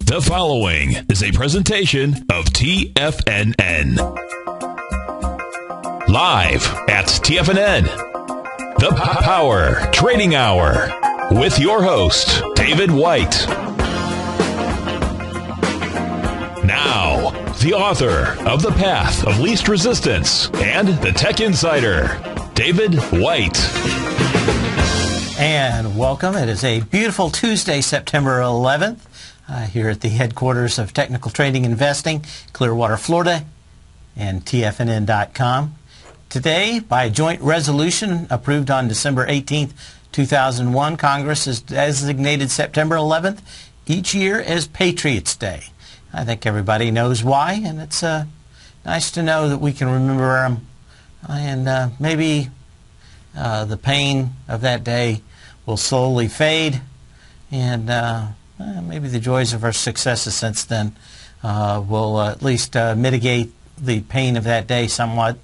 The following is a presentation of TFNN. Live at TFNN, the Power Trading Hour, with your host, David White. Now, the author of The Path of Least Resistance and the Tech Insider, David White. And welcome. It is a beautiful Tuesday, September 11th. Here at the headquarters of Technical Trading Investing, Clearwater, Florida, and TFNN.com. Today, by a joint resolution approved on December 18th, 2001, Congress has designated September 11th each year as Patriots' Day. I think everybody knows why, and it's nice to know that we can remember them. And maybe the pain of that day will slowly fade, and maybe the joys of our successes since then will at least mitigate the pain of that day somewhat.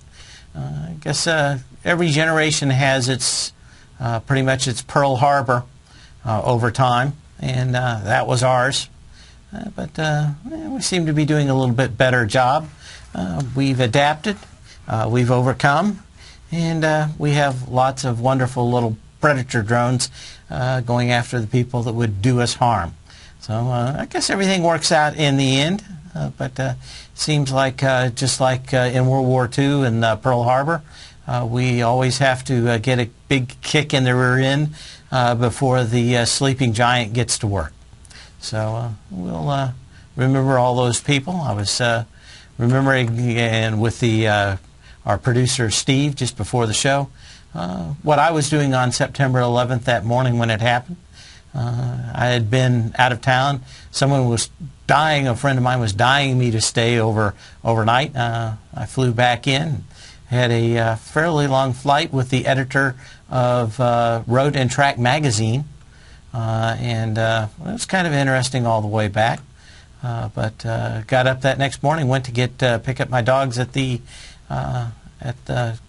I guess every generation has its pretty much its Pearl Harbor over time, and that was ours. But we seem to be doing a little bit better job. We've adapted, we've overcome, and we have lots of wonderful little predator drones going after the people that would do us harm. So I guess everything works out in the end, but it seems like just like in World War II and Pearl Harbor, we always have to get a big kick in the rear end before the sleeping giant gets to work. So we'll remember all those people. I was remembering, and with our producer Steve just before the show, what I was doing on September 11th that morning when it happened. I had been out of town. Someone was dying. A friend of mine was dying me to stay overnight. I flew back in, had a fairly long flight with the editor of Road and Track magazine, and it was kind of interesting all the way back. But got up that next morning, went to pick up my dogs at the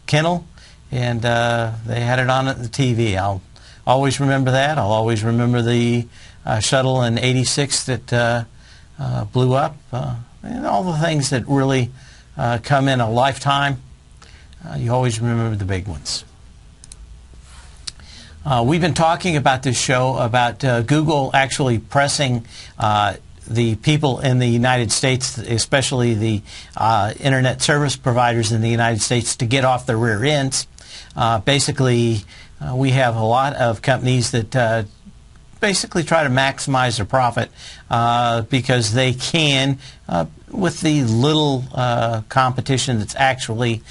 kennel, and they had it on at the TV. I'll always remember that. I'll always remember the shuttle in '86 that blew up, and all the things that really come in a lifetime. You always remember the big ones. We've been talking about this show about Google actually pressing the people in the United States, especially the internet service providers in the United States, to get off their rear ends. Basically, we have a lot of companies that basically try to maximize their profit because they can, with the little competition that's actually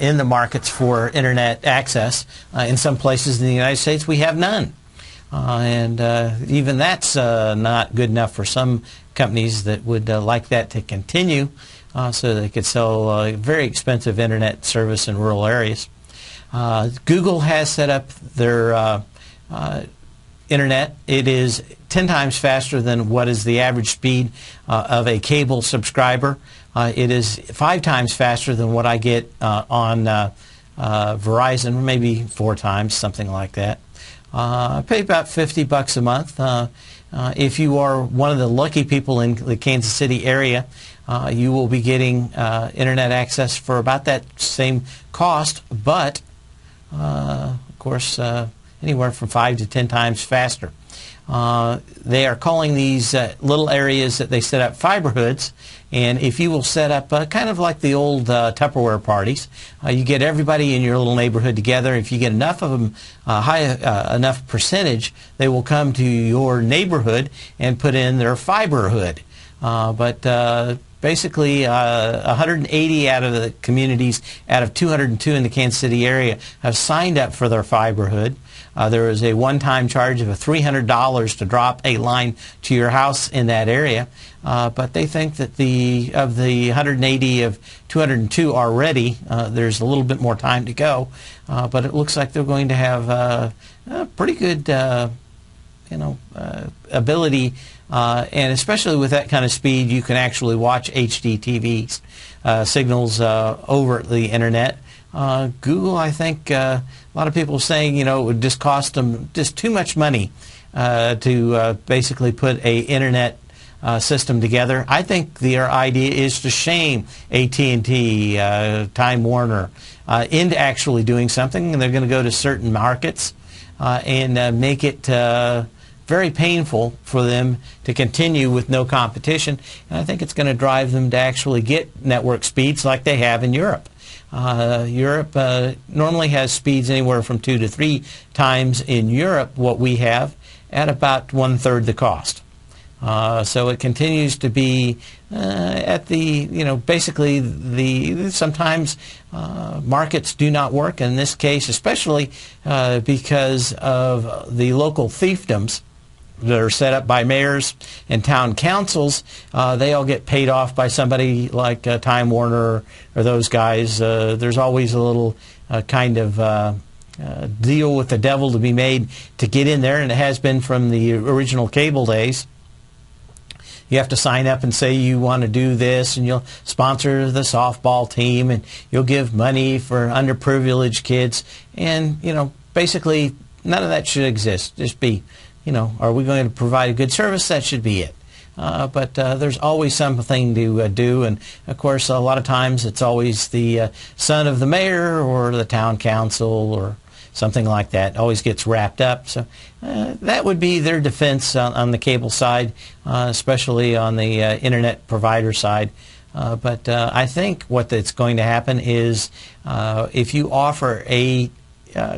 in the markets for internet access. In some places in the United States, we have none. And even that's not good enough for some companies that would like that to continue so they could sell very expensive internet service in rural areas. Google has set up their internet. It is 10 times faster than what is the average speed of a cable subscriber. It is 5 times faster than what I get on Verizon, maybe 4 times, something like that. I pay about $50 a month. If you are one of the lucky people in the Kansas City area, you will be getting internet access for about that same cost, but of course, anywhere from 5 to 10 times faster. They are calling these little areas that they set up fiber hoods, and if you will set up kind of like the old Tupperware parties, you get everybody in your little neighborhood together. If you get enough of them, enough percentage, they will come to your neighborhood and put in their fiber hood. Basically, 180 out of the communities out of 202 in the Kansas City area have signed up for their fiber hood. There is a one-time charge of $300 to drop a line to your house in that area. But they think that of the 180 of 202 already, there's a little bit more time to go. But it looks like they're going to have a pretty good ability. And especially with that kind of speed, you can actually watch HD TV signals over the internet. Google, I think, a lot of people are saying, it would just cost them just too much money to basically put a internet system together. I think their idea is to shame AT&T, Time Warner, into actually doing something, and they're going to go to certain markets and make it very painful for them to continue with no competition. And I think it's going to drive them to actually get network speeds like they have in Europe. Europe normally has speeds anywhere from 2 to 3 times in Europe what we have at about 1/3 the cost. So it continues to be at the, basically sometimes markets do not work. In this case, especially because of the local fiefdoms that are set up by mayors and town councils, they all get paid off by somebody like Time Warner or those guys. There's always a little kind of deal with the devil to be made to get in there, and it has been from the original cable days. You have to sign up and say you want to do this, and you'll sponsor the softball team, and you'll give money for underprivileged kids. And, basically none of that should exist. Just be, are we going to provide a good service? That should be it. But there's always something to do, and of course a lot of times it's always the son of the mayor or the town council or something like that always gets wrapped up. So that would be their defense on the cable side, especially on the internet provider side. But I think what's going to happen is if you offer a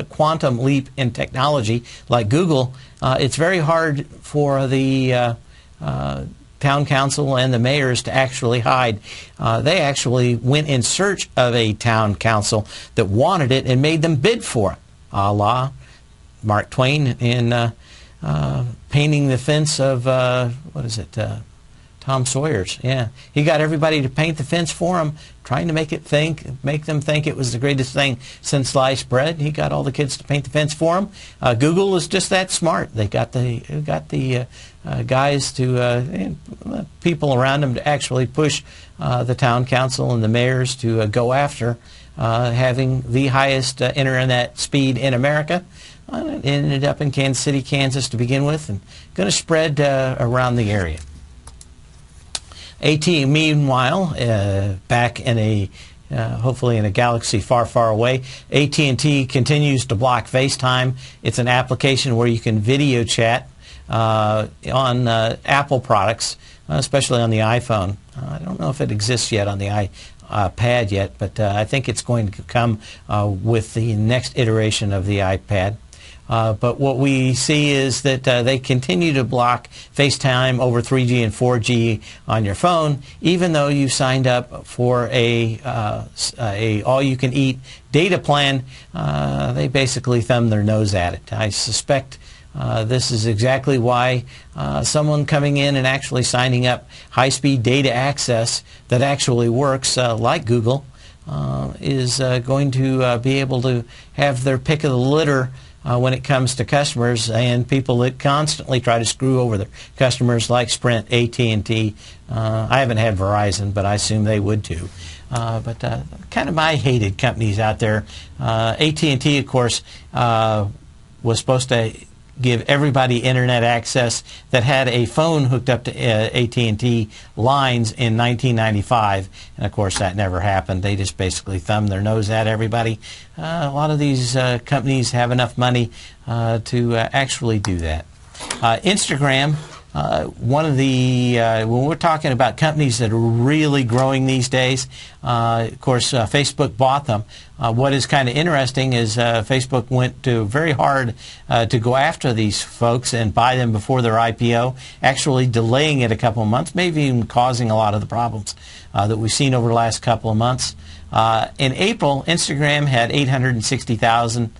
quantum leap in technology like Google, it's very hard for the town council and the mayors to actually hide. They actually went in search of a town council that wanted it and made them bid for it, a la Mark Twain in painting the fence of, Tom Sawyer's. Yeah, he got everybody to paint the fence for him, trying to make them think it was the greatest thing since sliced bread. He got all the kids to paint the fence for him. Google is just that smart. They got the guys to people around them to actually push the town council and the mayors to go after having the highest internet speed in America. It ended up in Kansas City, Kansas to begin with, and going to spread around the area. Meanwhile, back in a hopefully in a galaxy far, far away, AT&T continues to block FaceTime. It's an application where you can video chat on Apple products, especially on the iPhone. I don't know if it exists yet on the iPad yet, but I think it's going to come with the next iteration of the iPad. But what we see is that they continue to block FaceTime over 3G and 4G on your phone, even though you signed up for a all-you-can-eat data plan. They basically thumb their nose at it. I suspect this is exactly why someone coming in and actually signing up high-speed data access that actually works, like Google, is going to be able to have their pick of the litter when it comes to customers and people that constantly try to screw over their customers, like Sprint, AT&T. I haven't had Verizon, but I assume they would too. But kind of my hated companies out there. AT&T, of course, was supposed to give everybody internet access that had a phone hooked up to AT&T lines in 1995, and of course that never happened. They just basically thumbed their nose at everybody. A lot of these companies have enough money to actually do that. Instagram, one of the when we're talking about companies that are really growing these days, of course Facebook bought them. What is kind of interesting is Facebook went to very hard to go after these folks and buy them before their IPO, actually delaying it a couple of months, maybe even causing a lot of the problems that we've seen over the last couple of months. In April, Instagram had 860,000.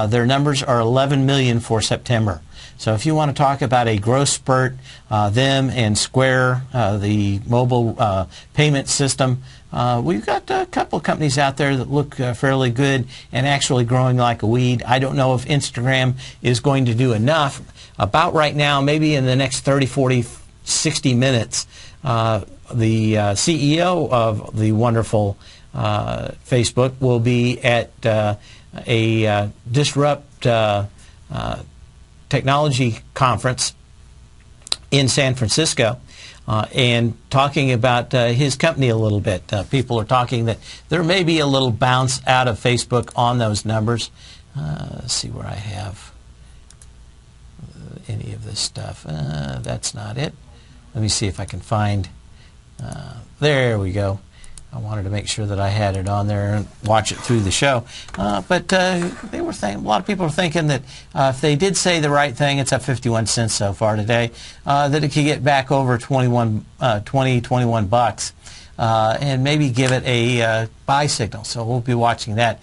Their numbers are 11 million for September. So if you want to talk about a growth spurt, them and Square, the mobile payment system, we've got a couple of companies out there that look fairly good and actually growing like a weed. I don't know if Instagram is going to do enough. About right now, maybe in the next 30, 40, 60 minutes, the CEO of the wonderful Facebook will be at a Disrupt technology conference in San Francisco. and talking about his company a little bit. People are talking that there may be a little bounce out of Facebook on those numbers. Let's see where I have any of this stuff. That's not it. Let me see if I can find. There we go. I wanted to make sure that I had it on there and watch it through the show. But they were a lot of people are thinking that if they did say the right thing, it's up 51 cents so far today, that it could get back over 21 bucks. And maybe give it a buy signal. So we'll be watching that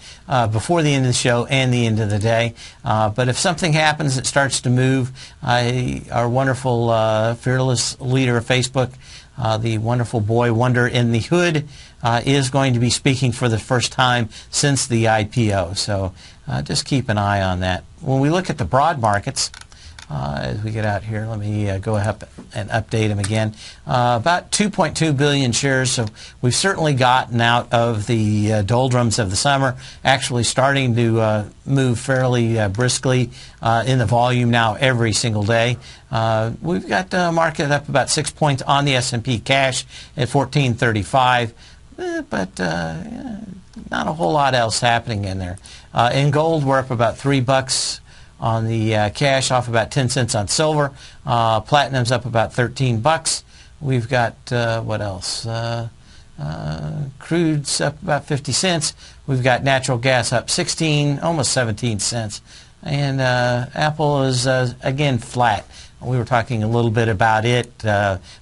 before the end of the show and the end of the day. But if something happens that starts to move, our wonderful fearless leader of Facebook, the wonderful boy wonder in the hood, is going to be speaking for the first time since the IPO. So just keep an eye on that. When we look at the broad markets, as we get out here, let me go up and update them again. About 2.2 billion shares, so we've certainly gotten out of the doldrums of the summer, actually starting to move fairly briskly in the volume now every single day. We've got the market up about 6 points on the S&P cash at 1435, but not a whole lot else happening in there. In gold, we're up about $3 on the cash, off about 10 cents on silver. Platinum's up about $13. We've got, what else? Crude's up about 50 cents. We've got natural gas up 16, almost 17 cents. And Apple is, again, flat. We were talking a little bit about it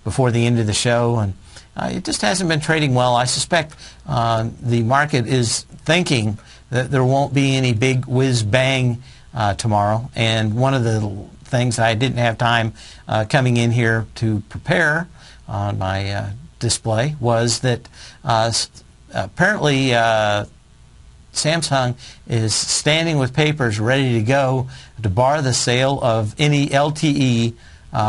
before the end of the show, and it just hasn't been trading well. I suspect the market is thinking that there won't be any big whiz-bang tomorrow, and one of the things I didn't have time coming in here to prepare on my display was that apparently Samsung is standing with papers ready to go to bar the sale of any LTE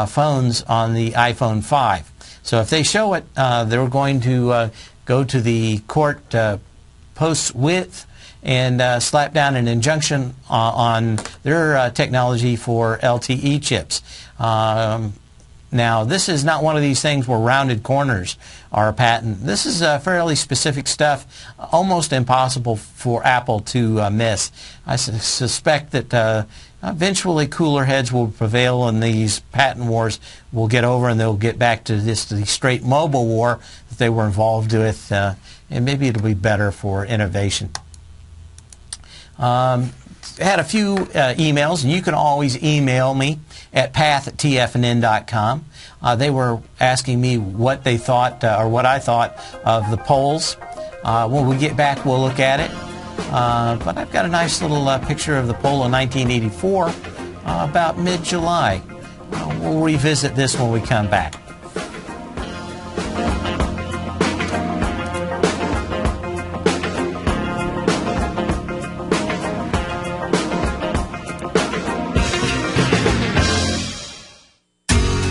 phones on the iPhone 5. So if they show it, they're going to go to the court post-width and slap down an injunction on their technology for LTE chips. Now, this is not one of these things where rounded corners are a patent. This is fairly specific stuff, almost impossible for Apple to miss. I suspect that eventually cooler heads will prevail and these patent wars will get over and they'll get back to the straight mobile war that they were involved with, and maybe it'll be better for innovation. Had a few emails, and you can always email me at path@tfnn.com. They were asking me what they thought, or what I thought of the polls. When we get back, we'll look at it. But I've got a nice little picture of the poll in 1984, about mid-July. We'll revisit this when we come back.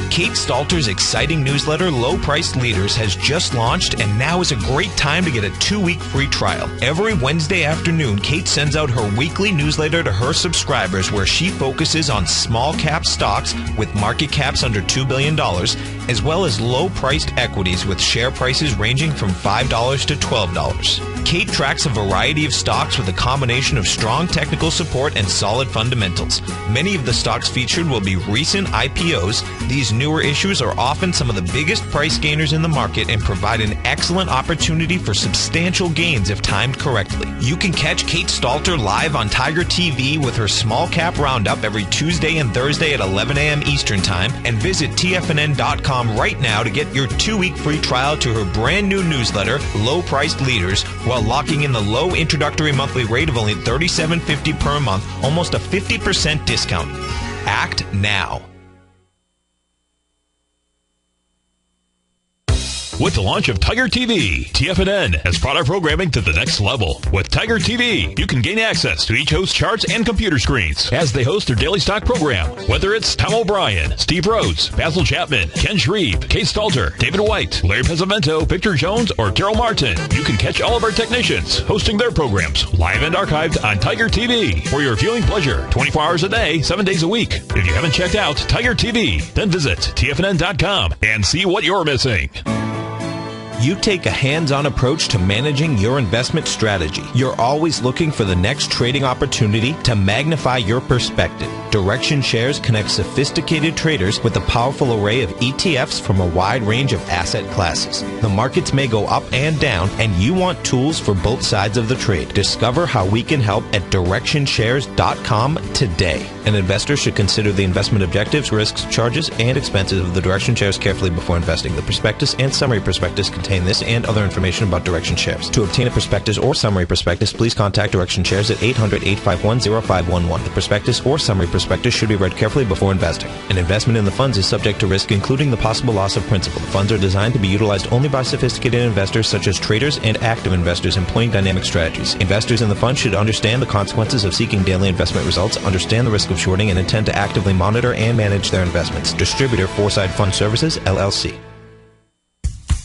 Kate Stalter's exciting newsletter, Low Priced Leaders, has just launched, and now is a great time to get a 2-week free trial. Every Wednesday afternoon, Kate sends out her weekly newsletter to her subscribers where she focuses on small cap stocks with market caps under $2 billion, as well as low-priced equities with share prices ranging from $5 to $12. Kate tracks a variety of stocks with a combination of strong technical support and solid fundamentals. Many of the stocks featured will be recent IPOs. These newer issues are often some of the biggest price gainers in the market and provide an excellent opportunity for substantial gains if timed correctly. You can catch Kate Stalter live on Tiger TV with her Small Cap Roundup every Tuesday and Thursday at 11 a.m. Eastern Time, and visit TFNN.com right now to get your 2-week free trial to her brand new newsletter, Low Priced Leaders, while locking in the low introductory monthly rate of only $37.50 per month, almost a 50% discount. Act now. With the launch of Tiger TV, TFNN has brought our programming to the next level. With Tiger TV, you can gain access to each host's charts and computer screens as they host their daily stock program. Whether it's Tom O'Brien, Steve Rhodes, Basil Chapman, Ken Shreve, Kate Stalter, David White, Larry Pesavento, Victor Jones, or Terrell Martin, you can catch all of our technicians hosting their programs live and archived on Tiger TV for your viewing pleasure 24 hours a day, 7 days a week. If you haven't checked out Tiger TV, then visit TFNN.com and see what you're missing. You take a hands-on approach to managing your investment strategy. You're always looking for the next trading opportunity to magnify your perspective. Direction Shares connects sophisticated traders with a powerful array of ETFs from a wide range of asset classes. The markets may go up and down, and you want tools for both sides of the trade. Discover how we can help at DirectionShares.com today. An investor should consider the investment objectives, risks, charges, and expenses of the Direction Shares carefully before investing. The prospectus and summary prospectus contain this and other information about Direction Shares. To obtain a prospectus or summary prospectus, please contact Direction Shares at 800-851-0511. The prospectus or summary prospectus should be read carefully before investing. An investment in the funds is subject to risk, including the possible loss of principal. The funds are designed to be utilized only by sophisticated investors such as traders and active investors employing dynamic strategies. Investors in the fund should understand the consequences of seeking daily investment results, understand the risk of shorting, and intend to actively monitor and manage their investments. Distributor Foreside Fund Services, LLC.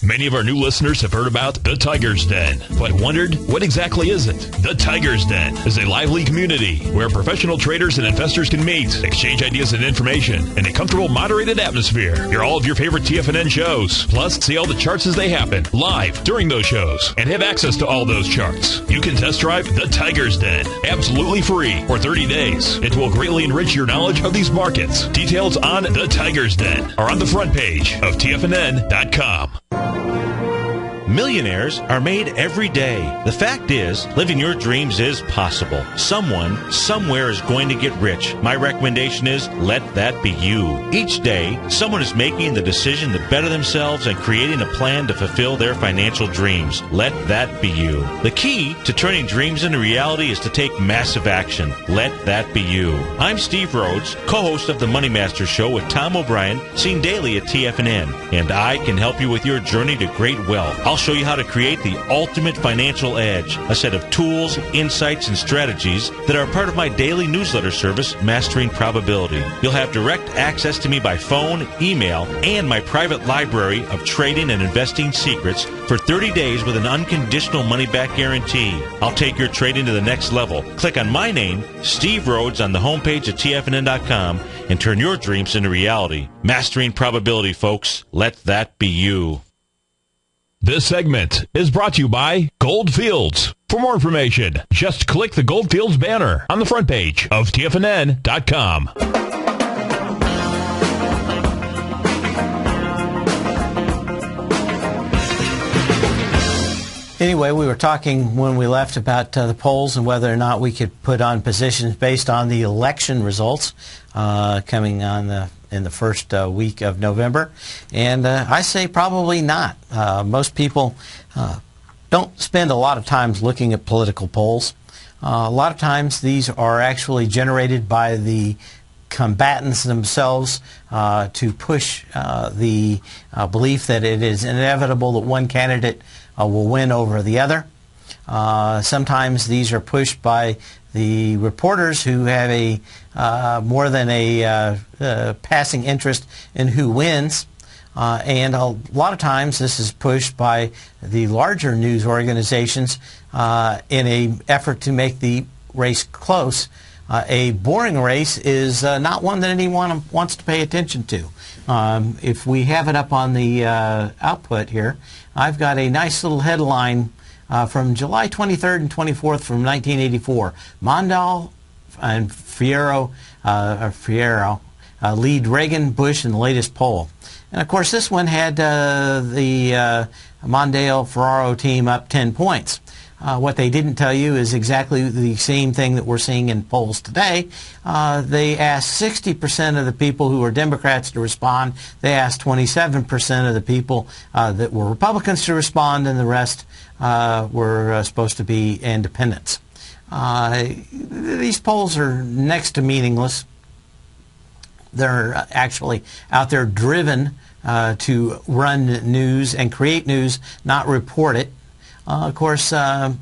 Many of our new listeners have heard about the Tiger's Den, but wondered, what exactly is it? The Tiger's Den is a lively community where professional traders and investors can meet, exchange ideas and information in a comfortable, moderated atmosphere. Hear all of your favorite TFNN shows, plus see all the charts as they happen live during those shows, and have access to all those charts. You can test drive the Tiger's Den absolutely free for 30 days. It will greatly enrich your knowledge of these markets. Details on the Tiger's Den are on the front page of TFNN.com. Millionaires are made every day. The fact is, living your dreams is possible. Someone, somewhere is going to get rich. My recommendation is, let that be you. Each day, someone is making the decision to better themselves and creating a plan to fulfill their financial dreams. Let that be you. The key to turning dreams into reality is to take massive action. Let that be you. I'm Steve Rhodes, co-host of the Money Master Show with Tom O'Brien, seen daily at TFNN, and I can help you with your journey to great wealth. I'll show you how to create the ultimate financial edge, a set of tools, insights, and strategies that are part of my daily newsletter service, Mastering Probability. You'll have direct access to me by phone, email, and my private library of trading and investing secrets for 30 days with an unconditional money-back guarantee. I'll take your trading to the next level. Click on my name, Steve Rhodes, on the homepage at TFNN.com and turn your dreams into reality. Mastering Probability, folks. Let that be you. This segment is brought to you by Goldfields. For more information, just click the Goldfields banner on the front page of TFNN.com. Anyway, we were talking when we left about the polls and whether or not we could put on positions based on the election results coming on in the first week of November. And I say probably not. Most people don't spend a lot of time looking at political polls. A lot of times these are actually generated by the combatants themselves to push the belief that it is inevitable that one candidate will win over the other. Sometimes these are pushed by the reporters who have a more than a passing interest in who wins. And a lot of times this is pushed by the larger news organizations in an effort to make the race close. A boring race is not one that anyone wants to pay attention to. If we have it up on the output here, I've got a nice little headline from July 23rd and 24th from 1984. Mondale and Fierro lead Reagan, Bush in the latest poll. And of course this one had the Mondale-Ferraro team up 10 points. What they didn't tell you is exactly the same thing that we're seeing in polls today. They asked 60% of the people who were Democrats to respond. They asked 27% of the people that were Republicans to respond, and the rest were supposed to be independents. These polls are next to meaningless. They're actually out there driven to run news and create news, not report it. Of course, I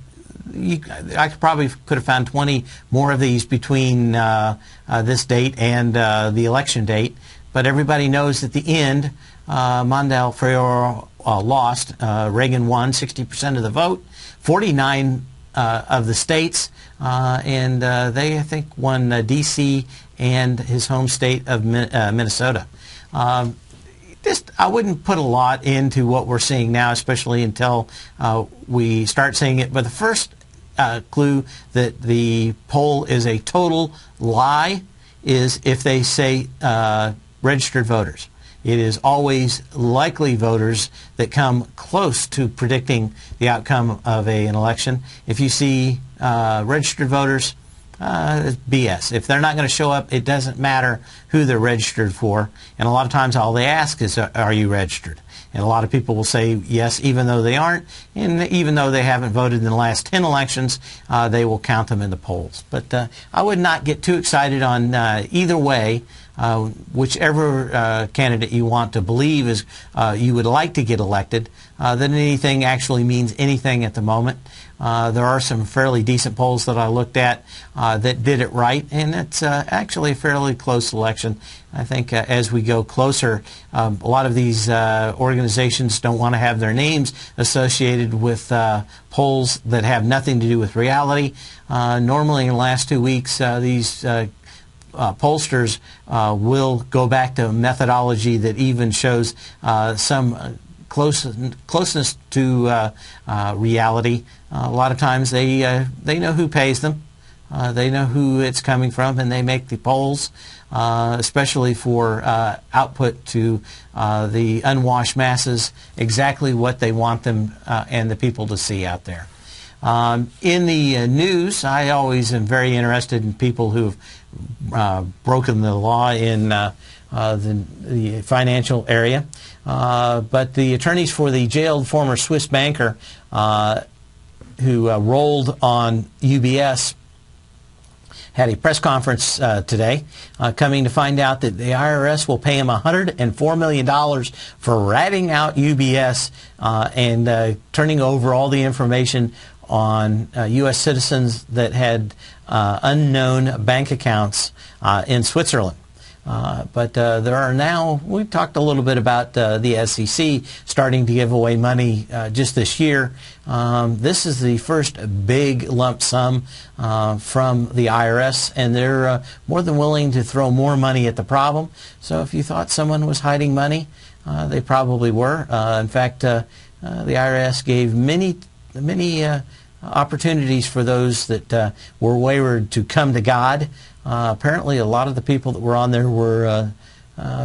probably could have found 20 more of these between this date and the election date. But everybody knows at the end, Montefiore lost. Reagan won 60% of the vote, 49 of the states, and they, I think, won D.C. and his home state of Minnesota. I wouldn't put a lot into what we're seeing now, especially until we start seeing it. But the first clue that the poll is a total lie is if they say registered voters. It is always likely voters that come close to predicting the outcome of an election. If you see registered voters, it's BS. If they're not going to show up, it doesn't matter who they're registered for. And a lot of times all they ask is, are you registered? And a lot of people will say yes, even though they aren't. And even though they haven't voted in the last 10 elections, they will count them in the polls. But I would not get too excited on either way. Whichever candidate you want to believe is you would like to get elected, that anything actually means anything at the moment. There are some fairly decent polls that I looked at that did it right, and it's actually a fairly close election. I think as we go closer, a lot of these organizations don't want to have their names associated with polls that have nothing to do with reality. Normally in the last 2 weeks, these pollsters will go back to methodology that even shows some closeness to reality. A lot of times they know who pays them, they know who it's coming from, and they make the polls, especially for output to the unwashed masses, exactly what they want them and the people to see out there. In the news, I always am very interested in people who have broken the law in the financial area. But the attorneys for the jailed former Swiss banker who rolled on UBS had a press conference today, coming to find out that the IRS will pay him $104 million for ratting out UBS and turning over all the information on U.S. citizens that had unknown bank accounts in Switzerland. But there are now, we've talked a little bit about the SEC starting to give away money just this year. This is the first big lump sum from the IRS, and they're more than willing to throw more money at the problem. So if you thought someone was hiding money, they probably were. In fact, the IRS gave many opportunities for those that were wayward to come to God. Apparently, a lot of the people that were on there were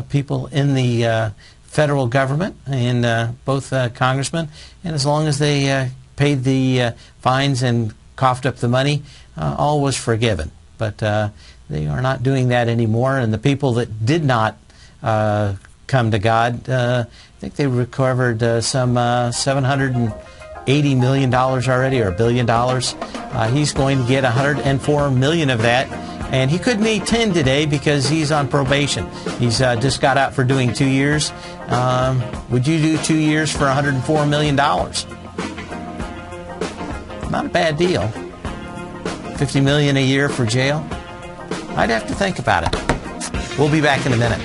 people in the federal government and both congressmen. And as long as they paid the fines and coughed up the money, all was forgiven. But they are not doing that anymore. And the people that did not come to God, I think they recovered some $780 million already, or $1 billion. He's going to get $104 million of that. And he couldn't eat 10 today because he's on probation. He's just got out for doing 2 years. Would you do 2 years for $104 million? Not a bad deal. $50 million a year for jail? I'd have to think about it. We'll be back in a minute.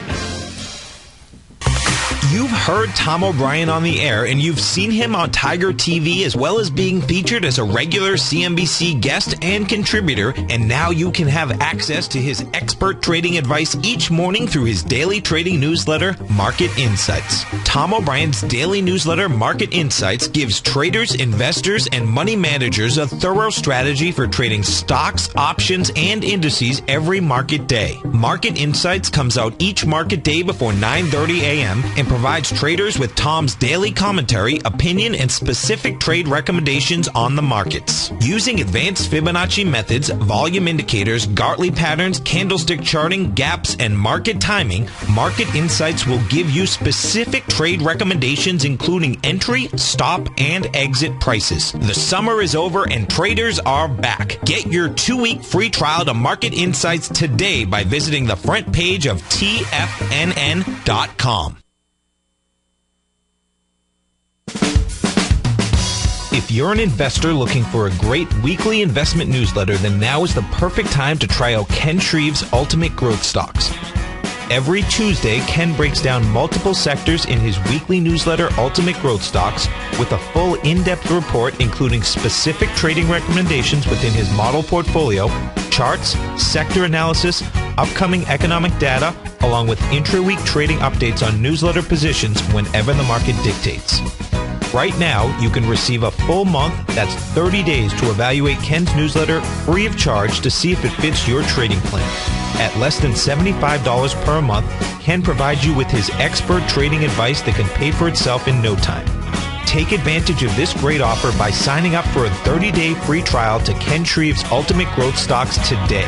You've heard Tom O'Brien on the air, and you've seen him on Tiger TV, as well as being featured as a regular CNBC guest and contributor, and now you can have access to his expert trading advice each morning through his daily trading newsletter, Market Insights. Tom O'Brien's daily newsletter, Market Insights, gives traders, investors, and money managers a thorough strategy for trading stocks, options, and indices every market day. Market Insights comes out each market day before 9:30 a.m. and provides traders with Tom's daily commentary, opinion, and specific trade recommendations on the markets. Using advanced Fibonacci methods, volume indicators, Gartley patterns, candlestick charting, gaps, and market timing, Market Insights will give you specific trade recommendations including entry, stop, and exit prices. The summer is over and traders are back. Get your 2-week free trial to Market Insights today by visiting the front page of TFNN.com. If you're an investor looking for a great weekly investment newsletter, then now is the perfect time to try out Ken Shreve's Ultimate Growth Stocks. Every Tuesday, Ken breaks down multiple sectors in his weekly newsletter, Ultimate Growth Stocks, with a full in-depth report including specific trading recommendations within his model portfolio, charts, sector analysis, upcoming economic data, along with intra-week trading updates on newsletter positions whenever the market dictates. Right now, you can receive a full month, that's 30 days, to evaluate Ken's newsletter free of charge to see if it fits your trading plan. At less than $75 per month, Ken provides you with his expert trading advice that can pay for itself in no time. Take advantage of this great offer by signing up for a 30-day free trial to Ken Shreve's Ultimate Growth Stocks today.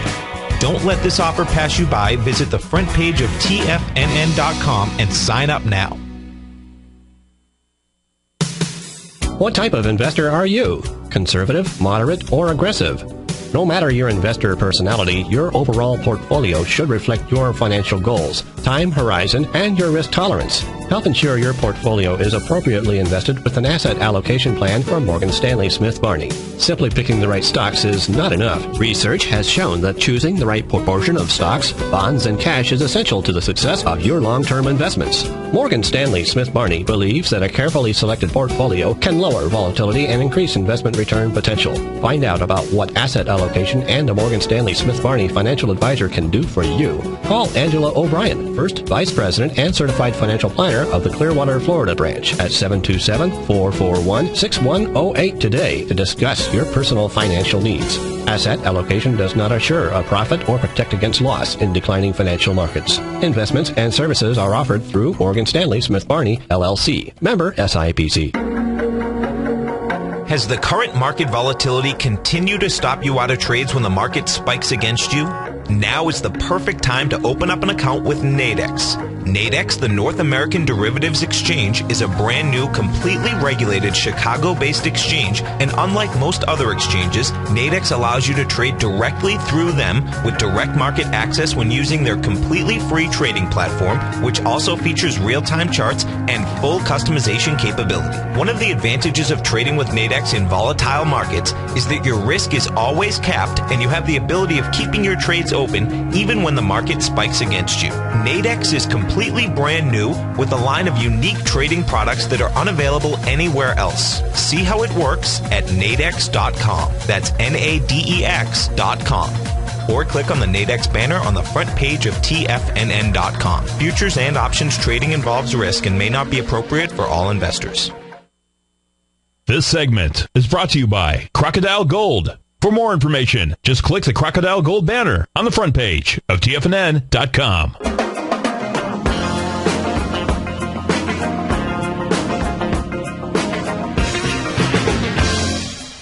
Don't let this offer pass you by. Visit the front page of TFNN.com and sign up now. What type of investor are you? Conservative, moderate, or aggressive? No matter your investor personality, your overall portfolio should reflect your financial goals, time horizon, and your risk tolerance. Help ensure your portfolio is appropriately invested with an asset allocation plan from Morgan Stanley Smith Barney. Simply picking the right stocks is not enough. Research has shown that choosing the right proportion of stocks, bonds, and cash is essential to the success of your long-term investments. Morgan Stanley Smith Barney believes that a carefully selected portfolio can lower volatility and increase investment return potential. Find out about what asset allocation and a Morgan Stanley Smith Barney financial advisor can do for you. Call Angela O'Brien, First Vice President and Certified Financial Planner of the Clearwater, Florida branch at 727-441-6108 today to discuss your personal financial needs. Asset allocation does not assure a profit or protect against loss in declining financial markets. Investments and services are offered through Morgan Stanley Smith Barney, LLC. Member SIPC. Has the current market volatility continued to stop you out of trades when the market spikes against you? Now is the perfect time to open up an account with Nadex. Nadex, the North American Derivatives Exchange, is a brand new, completely regulated Chicago-based exchange, and unlike most other exchanges, Nadex allows you to trade directly through them with direct market access when using their completely free trading platform, which also features real-time charts and full customization capability. One of the advantages of trading with Nadex in volatile markets is that your risk is always capped and you have the ability of keeping your trades open even when the market spikes against you. Nadex is completely brand new with a line of unique trading products that are unavailable anywhere else. See how it works at nadex.com. That's NADEX.com. Or click on the Nadex banner on the front page of TFNN.com. Futures and options trading involves risk and may not be appropriate for all investors. This segment is brought to you by Crocodile Gold. For more information, just click the Crocodile Gold banner on the front page of TFNN.com.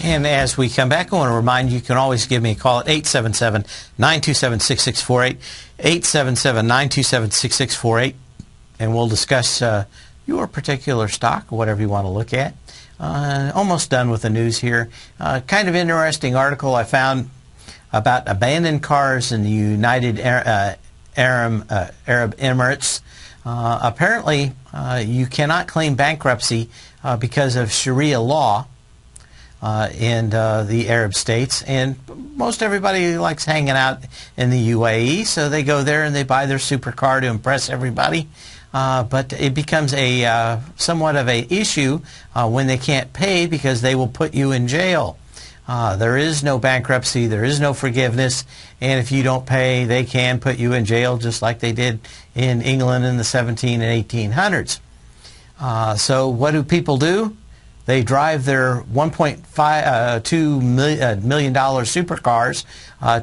And as we come back, I want to remind you can always give me a call at 877-927-6648, 877-927-6648, and we'll discuss your particular stock, whatever you want to look at. Almost done with the news here. Kind of interesting article I found about abandoned cars in the United Arab Emirates. Apparently, you cannot claim bankruptcy because of Sharia law in the Arab states, and most everybody likes hanging out in the UAE, so they go there and they buy their supercar to impress everybody. But it becomes a somewhat of an issue when they can't pay because they will put you in jail. There is no bankruptcy, there is no forgiveness, and if you don't pay, they can put you in jail just like they did in England in the 17 and 1800s. So what do people do? They drive their $1.2 million supercars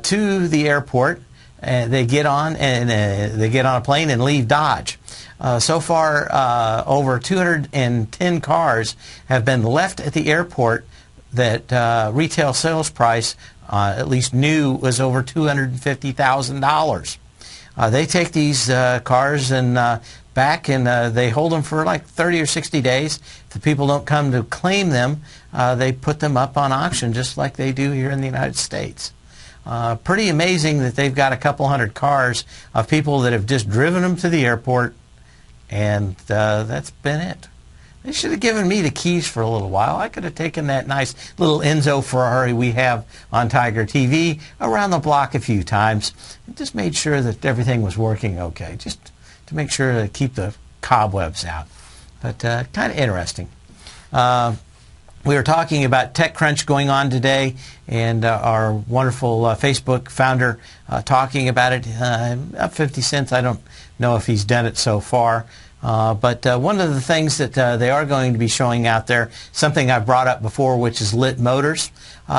to the airport, and they get on a plane and leave Dodge. So far, over 210 cars have been left at the airport that retail sales price, at least new, was over $250,000. They take these cars and back and they hold them for like 30 or 60 days. If the people don't come to claim them, they put them up on auction just like they do here in the United States. Pretty amazing that they've got a couple hundred cars of people that have just driven them to the airport, and that's been it. They should have given me the keys for a little while. I could have taken that nice little Enzo Ferrari we have on Tiger TV around the block a few times and just made sure that everything was working okay, just to make sure to keep the cobwebs out. But kind of interesting. We were talking about TechCrunch going on today, and our wonderful Facebook founder talking about it. Up 50 cents. I don't know if he's done it so far. But one of the things that they are going to be showing out there, something I've brought up before, which is lit motors.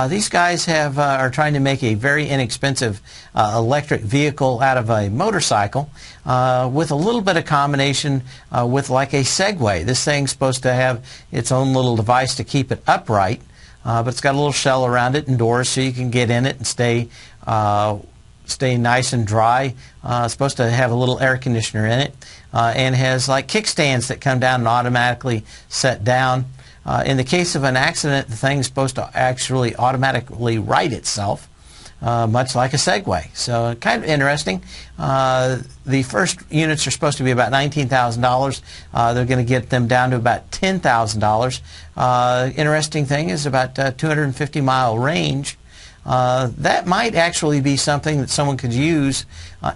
These guys are trying to make a very inexpensive electric vehicle out of a motorcycle with a little bit of combination with like a Segway. This thing's supposed to have its own little device to keep it upright, but it's got a little shell around it and doors so you can get in it and stay nice and dry. It's supposed to have a little air conditioner in it, and has like kickstands that come down and automatically set down. In the case of an accident, the thing's supposed to actually automatically right itself, much like a Segway. So kind of interesting. The first units are supposed to be about $19,000. They're going to get them down to about $10,000. Interesting thing is about 250-mile range. That might actually be something that someone could use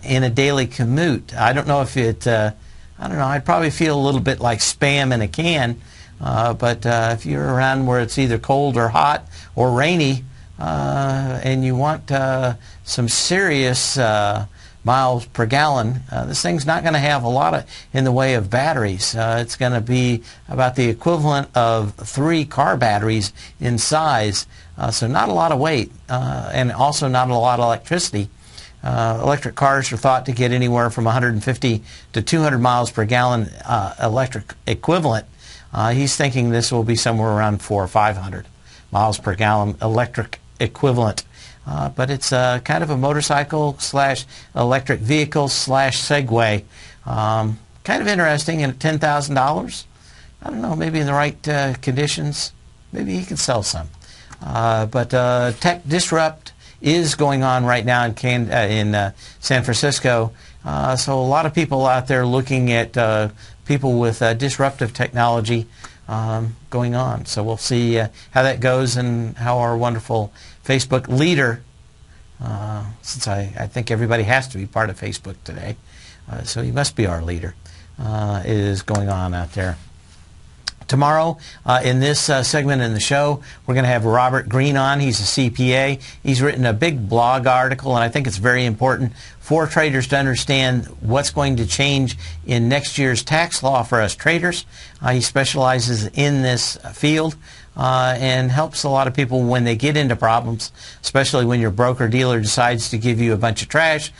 in a daily commute. I don't know if it, I don't know, I'd probably feel a little bit like Spam in a can, but if you're around where it's either cold or hot or rainy and you want some serious miles per gallon, this thing's not going to have a lot in the way of batteries. It's going to be about the equivalent of 3 car batteries in size. So not a lot of weight, and also not a lot of electricity. Electric cars are thought to get anywhere from 150 to 200 miles per gallon electric equivalent. He's thinking this will be somewhere around 400 or 500 miles per gallon electric equivalent. But it's kind of a motorcycle slash electric vehicle slash Segway. Kind of interesting, and at $10,000, I don't know, maybe in the right conditions, maybe he can sell some. But Tech Disrupt is going on right now in San Francisco. So a lot of people out there looking at people with disruptive technology going on. So we'll see how that goes and how our wonderful Facebook leader, since I think everybody has to be part of Facebook today, so he must be our leader, is going on out there. Tomorrow, in this segment in the show, we're going to have Robert Green on. He's a CPA. He's written a big blog article, and I think it's very important for traders to understand what's going to change in next year's tax law for us traders. He specializes in this field and helps a lot of people when they get into problems, especially when your broker-dealer decides to give you a bunch of trash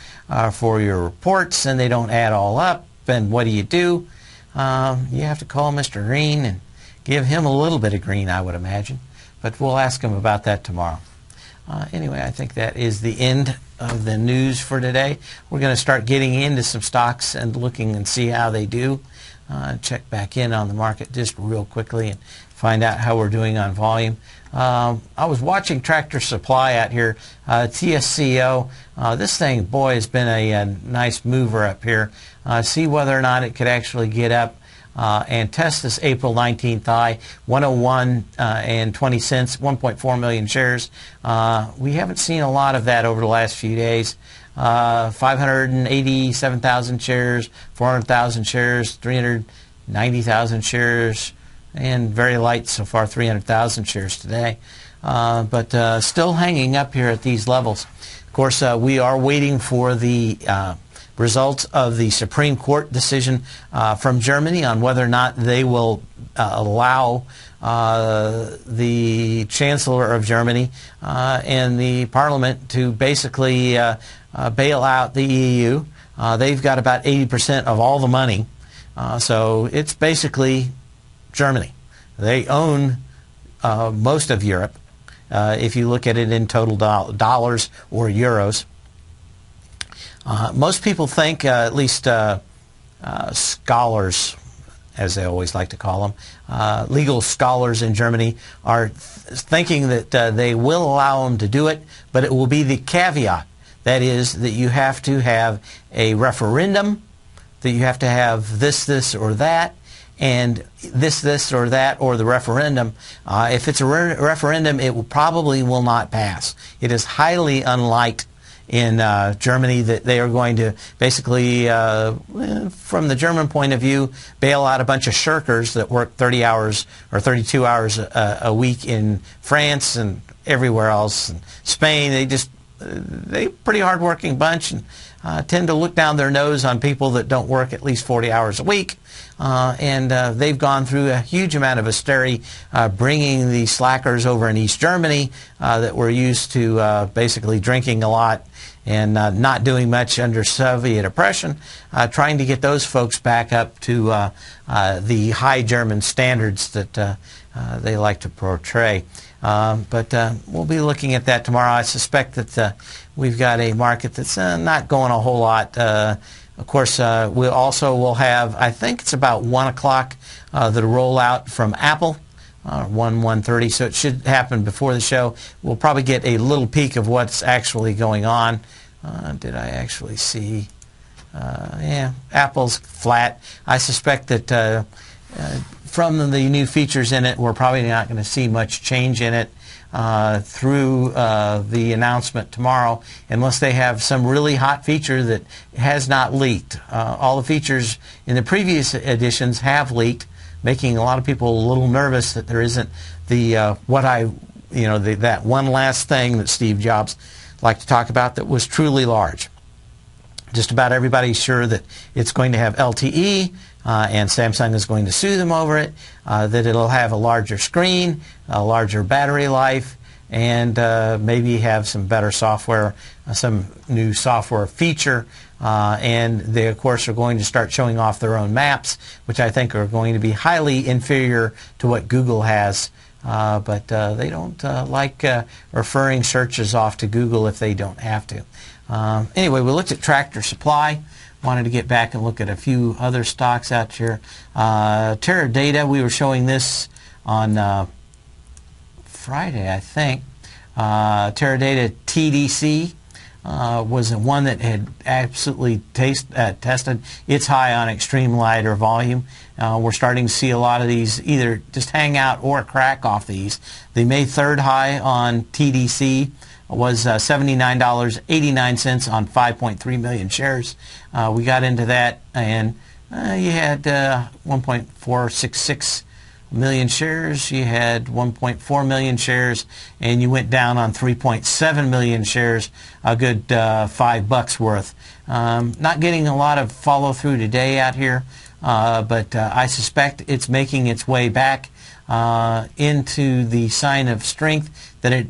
for your reports and they don't add all up. And what do? You have to call Mr. Green and give him a little bit of green, I would imagine. But we'll ask him about that tomorrow. Anyway, I think that is the end of the news for today. We're going to start getting into some stocks and looking and see how they do. Check back in on the market just real quickly and find out how we're doing on volume. I was watching Tractor Supply out here, TSCO. This thing, boy, has been a nice mover up here. See whether or not it could actually get up and test this April 19th high, 101 and 20 cents, 1.4 million shares. We haven't seen a lot of that over the last few days. 587,000 shares, 400,000 shares, 390,000 shares, and very light so far, 300,000 shares today. But still hanging up here at these levels. Of course, we are waiting for the results of the Supreme Court decision from Germany on whether or not they will allow the Chancellor of Germany and the Parliament to basically bail out the EU. They've got about 80% of all the money, so it's basically Germany. They own most of Europe, if you look at it in total dollars or euros. Most people think, at least scholars, as they always like to call them, legal scholars in Germany are thinking that they will allow them to do it, but it will be the caveat. That is, that you have to have a referendum, that you have to have this, or that, and this or that or the referendum. If it's a referendum, it probably will not pass. It is highly unlikely in Germany that they are going to basically, from the German point of view, bail out a bunch of shirkers that work 30 hours or 32 hours a week in France and everywhere else. And Spain, they're a pretty hard-working bunch and tend to look down their nose on people that don't work at least 40 hours a week. And they've gone through a huge amount of austerity, bringing the slackers over in East Germany that were used to basically drinking a lot and not doing much under Soviet oppression, trying to get those folks back up to the high German standards that they like to portray. But we'll be looking at that tomorrow. I suspect that we've got a market that's not going a whole lot. Of course, we also will have, I think it's about 1 o'clock, the rollout from Apple, 1:30, so it should happen before the show. We'll probably get a little peek of what's actually going on. Did I actually see? Yeah, Apple's flat. I suspect that from the new features in it, we're probably not going to see much change in it through the announcement tomorrow, unless they have some really hot feature that has not leaked. All the features in the previous editions have leaked, making a lot of people a little nervous that there isn't the that one last thing that Steve Jobs liked to talk about that was truly large. Just about everybody's sure that it's going to have LTE, and Samsung is going to sue them over it, that it'll have a larger screen, a larger battery life, and maybe have some better software, some new software feature. And they, of course, are going to start showing off their own maps, which I think are going to be highly inferior to what Google has. But they don't like referring searches off to Google if they don't have to. Anyway, we looked at Tractor Supply. Wanted to get back and look at a few other stocks out here. Teradata, we were showing this on Friday, I think. Teradata TDC was one that had absolutely tested its high on extreme lighter volume. We're starting to see a lot of these either just hang out or crack off these. The May 3rd high on TDC was $79.89 on 5.3 million shares. We got into that, and you had 1.466 million shares. You had 1.4 million shares, and you went down on 3.7 million shares, a good $5 worth. Not getting a lot of follow-through today out here, but I suspect it's making its way back into the sign of strength that it,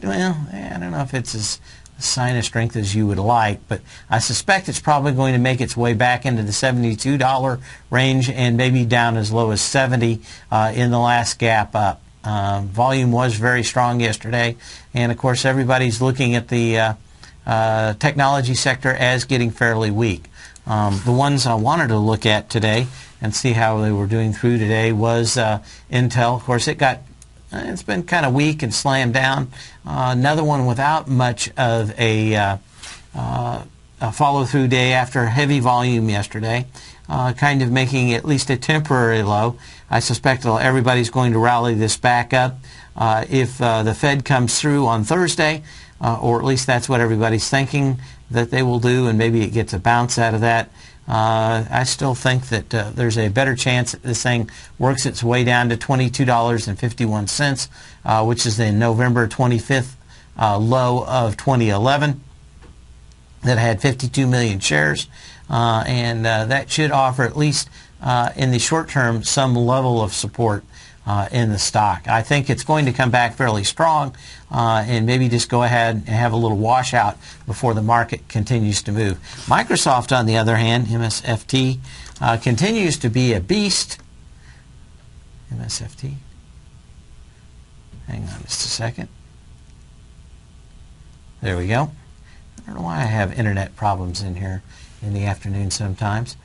well, I don't know if it's as a sign of strength as you would like, but I suspect it's probably going to make its way back into the $72 range and maybe down as low as 70 in the last gap up. Volume was very strong yesterday, and of course everybody's looking at the technology sector as getting fairly weak. The ones I wanted to look at today and see how they were doing through today was Intel. Of course, it's been kind of weak and slammed down. Another one without much of a follow-through day after heavy volume yesterday, kind of making at least a temporary low. I suspect everybody's going to rally this back up if the Fed comes through on Thursday, or at least that's what everybody's thinking that they will do, and maybe it gets a bounce out of that. I still think that there's a better chance that this thing works its way down to $22.51, which is the November 25th low of 2011 that had 52 million shares. And that should offer, at least in the short term, some level of support in the stock. I think it's going to come back fairly strong and maybe just go ahead and have a little washout before the market continues to move. Microsoft, on the other hand, MSFT, continues to be a beast. MSFT. Hang on just a second. There we go. I don't know why I have internet problems in here in the afternoon sometimes.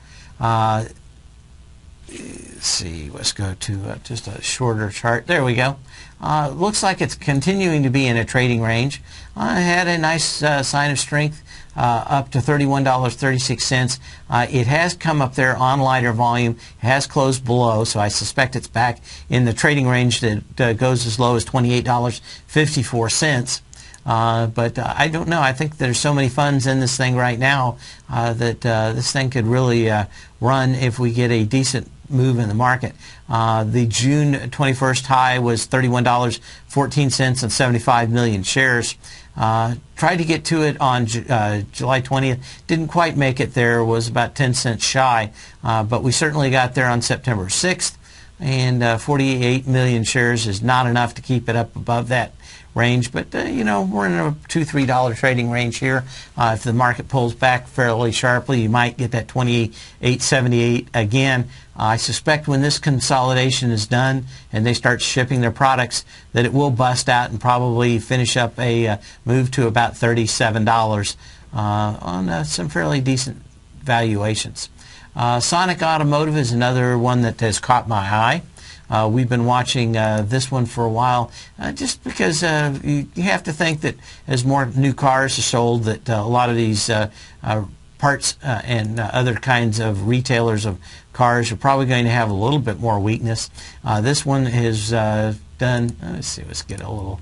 let's see, let's go to just a shorter chart. There we go. Looks like it's continuing to be in a trading range. Had a nice sign of strength up to $31.36. It has come up there on lighter volume. It has closed below, so I suspect it's back in the trading range that goes as low as $28.54. But I don't know. I think there's so many funds in this thing right now that this thing could really run if we get a decent move in the market. The June 21st high was $31.14 on 75 million shares. Tried to get to it on July 20th. Didn't quite make it there. Was about 10 cents shy. But we certainly got there on September 6th. And 48 million shares is not enough to keep it up above that range, but you know, we're in a $2-3 trading range here. If the market pulls back fairly sharply, you might get that 28.78 again. I suspect when this consolidation is done and they start shipping their products, that it will bust out and probably finish up a move to about $37 on some fairly decent valuations. Sonic Automotive is another one that has caught my eye. We've been watching this one for a while just because you have to think that as more new cars are sold that a lot of these parts and other kinds of retailers of cars are probably going to have a little bit more weakness. This one has done, let's see, let's get a little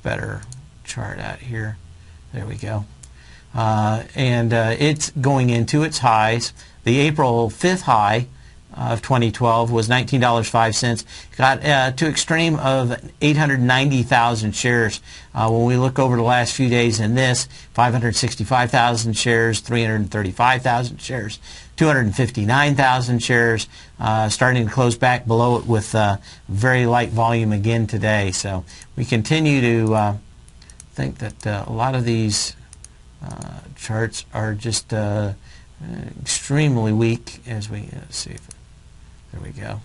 better chart out here. There we go. And it's going into its highs. The April 5th high of 2012 was $19.05. Got to extreme of 890,000 shares. When we look over the last few days in this, 565,000 shares, 335,000 shares, 259,000 shares, starting to close back below it with very light volume again today. So we continue to think that a lot of these charts are just extremely weak. As we see if there we go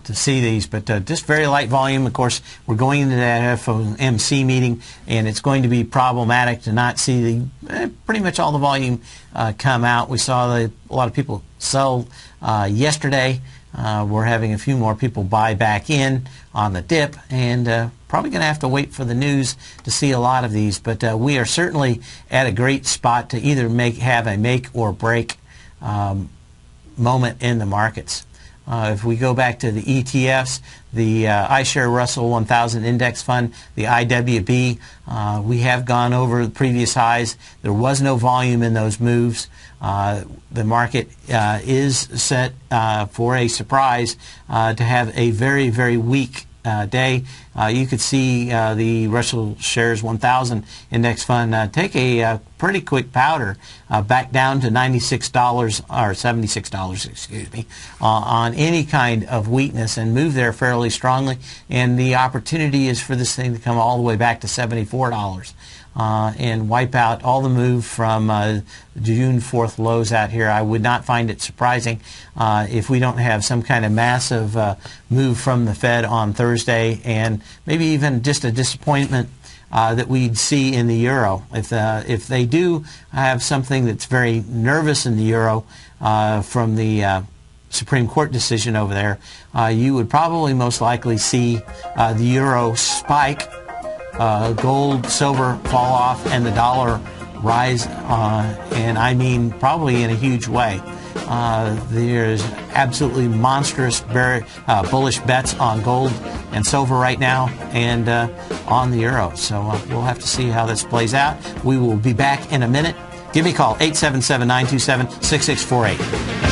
to see these, but just very light volume. Of course, we're going into that FOMC meeting, and it's going to be problematic to not see the pretty much all the volume come out. We saw a lot of people sell yesterday. We're having a few more people buy back in on the dip, and probably going to have to wait for the news to see a lot of these. But we are certainly at a great spot to either have a make or break moment in the markets. If we go back to the ETFs, the iShares Russell 1000 Index Fund, the IWB, we have gone over the previous highs. There was no volume in those moves. The market is set for a surprise to have a very, very weak day. You could see the Russell Shares 1000 Index Fund take a pretty quick powder back down to $96 or $76, excuse me, on any kind of weakness and move there fairly strongly. And the opportunity is for this thing to come all the way back to $74. And wipe out all the move from June 4th lows out here. I would not find it surprising if we don't have some kind of massive move from the Fed on Thursday, and maybe even just a disappointment that we'd see in the euro. If they do have something that's very nervous in the euro from the Supreme Court decision over there, you would probably most likely see the euro spike, gold, silver fall off, and the dollar rise, and I mean probably in a huge way. There's absolutely monstrous bullish bets on gold and silver right now, and on the euro. So we'll have to see how this plays out. We will be back in a minute. Give me a call, 877-927-6648.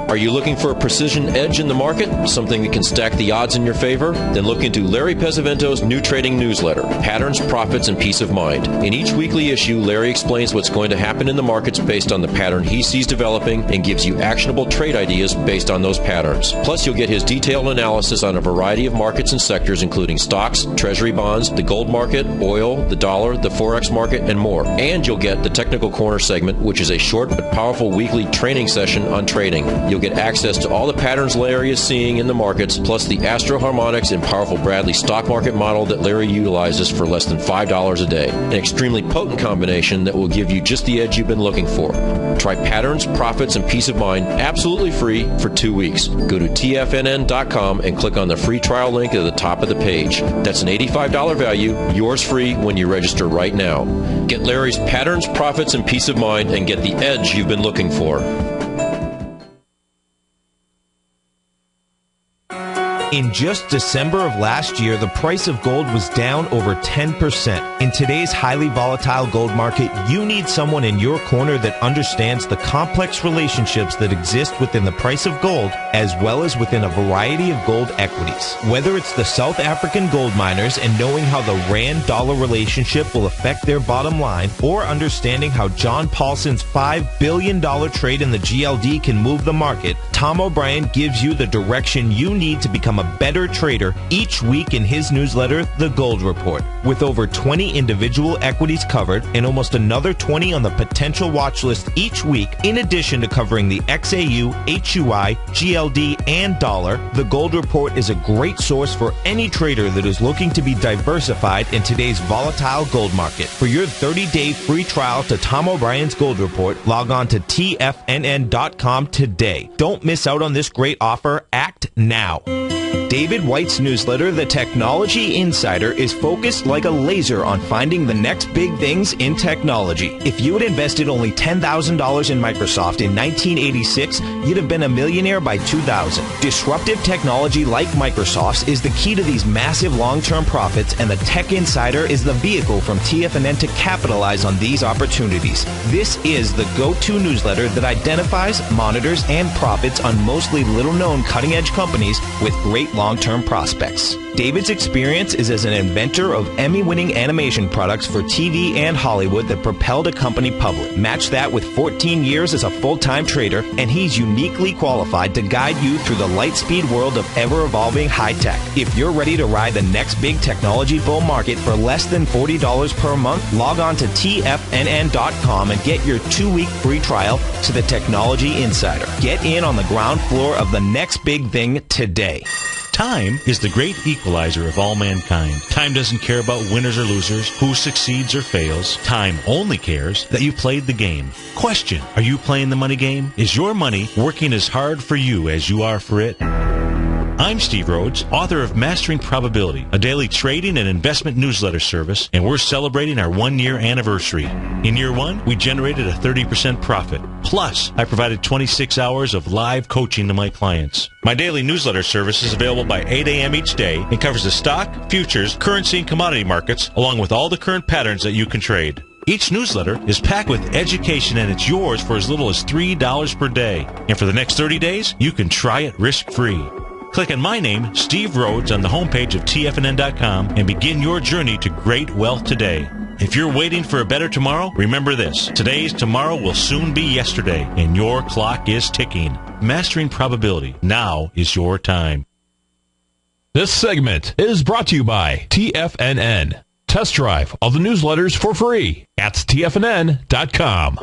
Are you looking for a precision edge in the market? Something that can stack the odds in your favor? Then look into Larry Pesavento's new trading newsletter, Patterns, Profits, and Peace of Mind. In each weekly issue, Larry explains what's going to happen in the markets based on the pattern he sees developing and gives you actionable trade ideas based on those patterns. Plus, you'll get his detailed analysis on a variety of markets and sectors, including stocks, treasury bonds, the gold market, oil, the dollar, the forex market, and more. And you'll get the Technical Corner segment, which is a short but powerful weekly training session on trading. You'll get get access to all the patterns Larry is seeing in the markets, plus the Astro Harmonics and powerful Bradley stock market model that Larry utilizes for less than $5 a day. An extremely potent combination that will give you just the edge you've been looking for. Try patterns, profits, and peace of mind absolutely free for 2 weeks. Go to TFNN.com and click on the free trial link at the top of the page. That's an $85 value, yours free when you register right now. Get Larry's patterns, profits, and peace of mind and get the edge you've been looking for. In just December of last year, the price of gold was down over 10%. In today's highly volatile gold market, you need someone in your corner that understands the complex relationships that exist within the price of gold, as well as within a variety of gold equities. Whether it's the South African gold miners and knowing how the Rand-dollar relationship will affect their bottom line, or understanding how John Paulson's $5 billion trade in the GLD can move the market, Tom O'Brien gives you the direction you need to become a better trader each week in his newsletter, The Gold Report. With over 20 individual equities covered and almost another 20 on the potential watch list each week, in addition to covering the XAU, HUI, GLD, and dollar, The Gold Report is a great source for any trader that is looking to be diversified in today's volatile gold market. For your 30-day free trial to Tom O'Brien's Gold Report, log on to TFNN.com today. Don't miss out on this great offer. Act now. David White's newsletter, The Technology Insider, is focused like a laser on finding the next big things in technology. If you had invested only $10,000 in Microsoft in 1986, you'd have been a millionaire by 2000. Disruptive technology like Microsoft's is the key to these massive long-term profits, and the Tech Insider is the vehicle from TFNN to capitalize on these opportunities. This is the go-to newsletter that identifies, monitors, and profits on mostly little-known cutting-edge companies with great long-term prospects. David's experience is as an inventor of Emmy-winning animation products for TV and Hollywood that propelled a company public. Match that with 14 years as a full-time trader, and he's uniquely qualified to guide you through the light-speed world of ever-evolving high-tech. If you're ready to ride the next big technology bull market for less than $40 per month, log on to TFNN.com and get your 2-week free trial to the Technology Insider. Get in on the ground floor of the next big thing today. Time is the great equalizer of all mankind. Time doesn't care about winners or losers, who succeeds or fails. Time only cares that you played the game. Question: are you playing the money game? Is your money working as hard for you as you are for it? I'm Steve Rhodes, author of Mastering Probability, a daily trading and investment newsletter service, and we're celebrating our 1-year anniversary. In year 1, we generated a 30% profit. Plus, I provided 26 hours of live coaching to my clients. My daily newsletter service is available by 8 a.m. each day and covers the stock, futures, currency, and commodity markets, along with all the current patterns that you can trade. Each newsletter is packed with education, and it's yours for as little as $3 per day. And for the next 30 days, you can try it risk-free. Click on my name, Steve Rhodes, on the homepage of TFNN.com and begin your journey to great wealth today. If you're waiting for a better tomorrow, remember this: today's tomorrow will soon be yesterday, and your clock is ticking. Mastering Probability. Now is your time. This segment is brought to you by TFNN. Test drive all the newsletters for free at TFNN.com.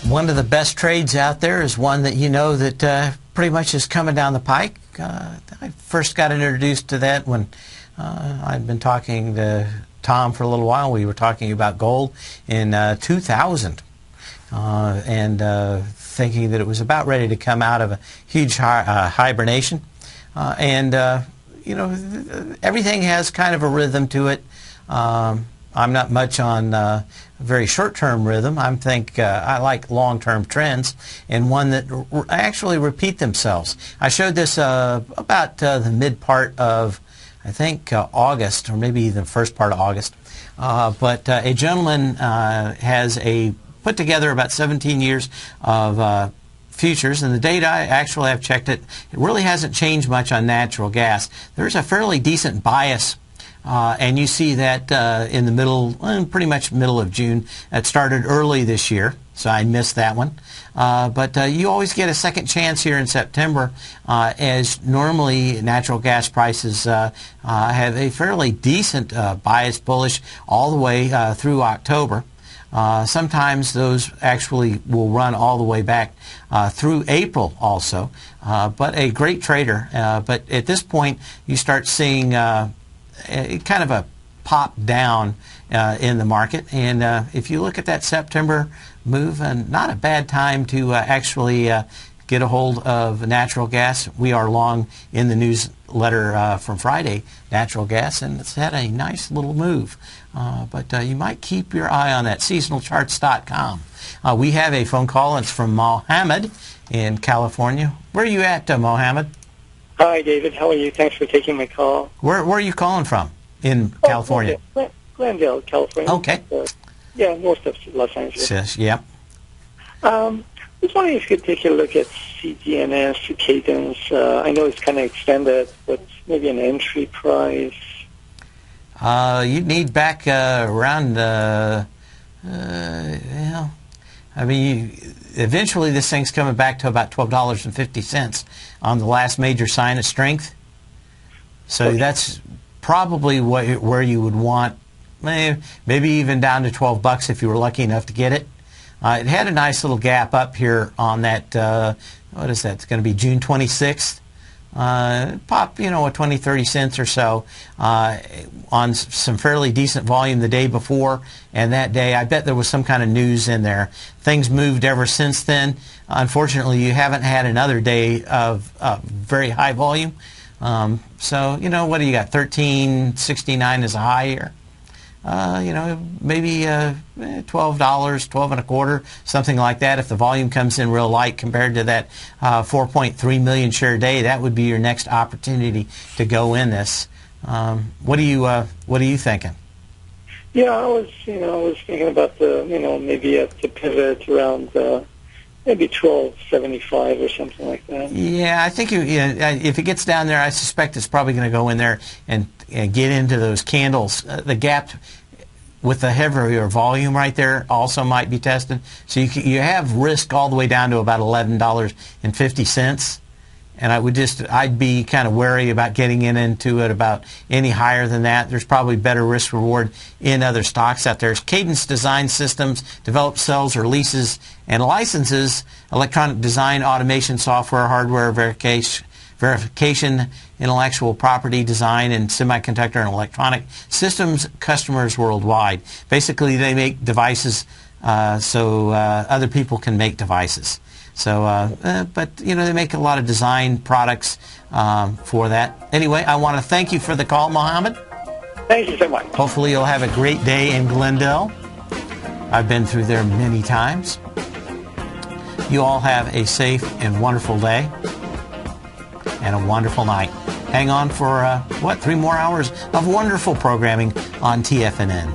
One of the best trades out there is one that you know that pretty much is coming down the pike. I first got introduced to that when I'd been talking to Tom for a little while. We were talking about gold in 2000 and thinking that it was about ready to come out of a huge hibernation. You know, everything has kind of a rhythm to it. I'm not much on very short-term rhythm. I like long-term trends, and one that actually repeat themselves. I showed this about the mid part of, I think, August, or maybe the first part of August. But a gentleman has put together about 17 years of futures, and the data, I actually have checked it. It really hasn't changed much on natural gas. There's a fairly decent bias And you see that in the middle, pretty much middle of June. It started early this year, so I missed that one. But you always get a second chance here in September, as normally natural gas prices have a fairly decent bias bullish all the way through October. Sometimes those actually will run all the way back through April also. But a great trader. But at this point, you start seeing kind of a pop down in the market. And if you look at that September move, not a bad time to actually get a hold of natural gas. We are long in the newsletter from Friday, natural gas, and it's had a nice little move. But you might keep your eye on that, seasonalcharts.com. We have a phone call. It's from Mohammed in California. Where are you at, Mohammed? Hi, David. How are you? Thanks for taking my call. Where are you calling from in California? Glendale, California. Okay. Yeah, north of Los Angeles. Yes, yeah. I was wondering if you could take a look at CDNS, Cadence. I know it's kind of extended, but maybe an entry price. You'd need back around, I mean, eventually this thing's coming back to about $12.50 on the last major sign of strength. So that's probably where you would want, maybe even down to $12 if you were lucky enough to get it. It had a nice little gap up here on that, what is that? It's going to be June 26th. Pop, 20, 30 cents or so on some fairly decent volume the day before, and that day I bet there was some kind of news in there. Things moved ever since then. Unfortunately, you haven't had another day of very high volume. So, what do you got? 13.69 is a high here. Maybe $12, $12.25, something like that. If the volume comes in real light compared to that 4.3 million share day, that would be your next opportunity to go in this. What are you thinking? Yeah, I was thinking about maybe to pivot around maybe 12.75 or something like that. Yeah, I think if it gets down there, I suspect it's probably going to go in there and get into those candles. The gap with the heavier volume right there also might be tested. So you have risk all the way down to about $11.50. And I'd be kind of wary about getting into it about any higher than that. There's probably better risk reward in other stocks out there. Cadence Design Systems develops, sells, or leases and licenses electronic design, automation, software, hardware verification, intellectual property design, and semiconductor and electronic systems customers worldwide. Basically, they make devices so other people can make devices. So, but they make a lot of design products for that. Anyway, I want to thank you for the call, Mohammed. Thank you so much. Hopefully you'll have a great day in Glendale. I've been through there many times. You all have a safe and wonderful day and a wonderful night. Hang on for, 3 more hours of wonderful programming on TFNN.